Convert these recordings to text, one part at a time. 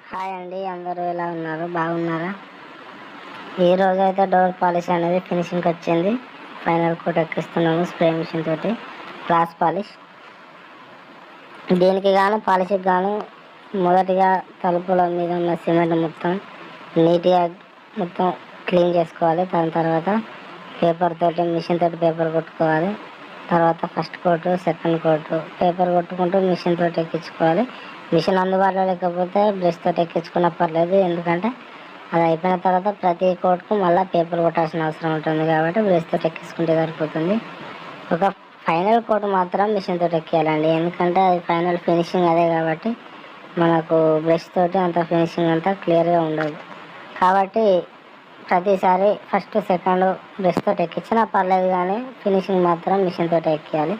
Hi అండి, అందరూ ఎలా ఉన్నారు? బాగున్నారా? ఈ రోజు అయితే డోర్ పాలిష్ అనేది ఫినిషింగ్కి వచ్చింది. ఫైనల్ కోట్ ఎక్కిస్తున్నాము స్ప్రే మిషన్ తోటి, గ్లాస్ పాలిష్. దీనికి గాను పాలిష్కి గాను మొదటిగా తలుపుల మీద ఉన్న సిమెంట్ మొత్తం నీట్గా మొత్తం క్లీన్ చేసుకోవాలి. దాని తర్వాత పేపర్ తోటి మిషన్ తోటి పేపర్ కొట్టుకోవాలి. తర్వాత first coat, second coat paper కొట్టుకుంటూ మిషన్ తోటి ఎక్కించుకోవాలి. మిషన్ అందుబాటులో లేకపోతే బ్రష్ తోటి ఎక్కించుకున్నా పర్లేదు, ఎందుకంటే అది అయిపోయిన తర్వాత ప్రతి కోట్కు మళ్ళీ పేపర్ కొట్టాల్సిన అవసరం ఉంటుంది. కాబట్టి బ్రష్ తోటి ఎక్కించుకుంటే సరిపోతుంది. ఒక ఫైనల్ కోట్ మాత్రం మిషన్ తోటి ఎక్కియాలండి, ఎందుకంటే అది ఫైనల్ ఫినిషింగ్ అదే. కాబట్టి మనకు బ్రష్ తోటి అంత ఫినిషింగ్ అంతా క్లియర్గా ఉండదు. కాబట్టి ప్రతిసారి ఫస్ట్ సెకండ్ బ్రష్ తోటి ఎక్కించినా పర్లేదు, కానీ ఫినిషింగ్ మాత్రం మిషన్ తోటి ఎక్కియాలి.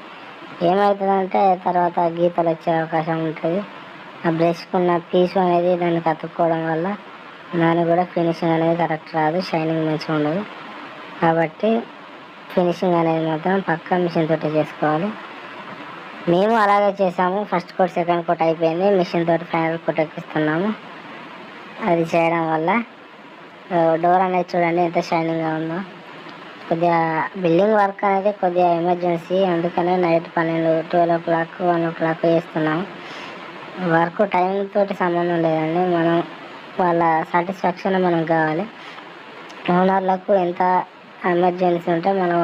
ఏమవుతుందంటే తర్వాత గీతలు వచ్చే అవకాశం ఉంటుంది. ఆ బ్రష్కున్న పీసు అనేది దానికి అతుక్కోవడం వల్ల దానికి కూడా ఫినిషింగ్ అనేది కరెక్ట్ రాదు, షైనింగ్ మంచిగా ఉండదు. కాబట్టి ఫినిషింగ్ అనేది మాత్రం పక్కా మిషన్ తోటి చేసుకోవాలి. మేము అలాగే చేసాము. ఫస్ట్ కోట్ సెకండ్ కోట్ అయిపోయింది, మిషన్ తోటి ఫైనల్ కోట్ ఎక్కిస్తున్నాము. అది చేయడం వల్ల డోర్ అనేది చూడండి ఎంత షైనింగ్గా ఉందో. కొద్దిగా బిల్డింగ్ వర్క్ అనేది కొద్దిగా ఎమర్జెన్సీ, అందుకనే నైట్ 12, 12 o'clock, 1 o'clock చేస్తున్నాము. వర్క్ టైం తోటి సంబంధం లేదండి, మనం వాళ్ళ సాటిస్ఫాక్షన్ మనకు కావాలి. ఓనర్లకు ఎంత ఎమర్జెన్సీ ఉంటే మనం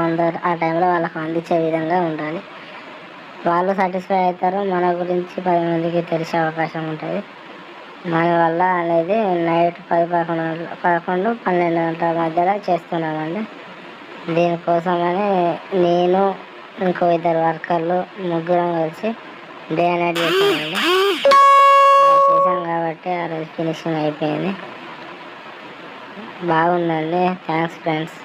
ఆ టైంలో వాళ్ళకు అందించే విధంగా ఉండాలి. వాళ్ళు సాటిస్ఫై అవుతారు, మన గురించి 10 మందికి తెలిసే అవకాశం ఉంటుంది. దానివల్ల అనేది నైట్ 11, 12 గంటల మధ్యలో చేస్తున్నామండి. దీనికోసమని నేను ఇంకో 2 వర్కర్లు ముగ్గురం కలిసి డే అండ్ నైట్ చేసామండి. చేసాం కాబట్టి ఆ రోజు ఫినిషింగ్ అయిపోయింది. బాగుందండి. Thanks friends.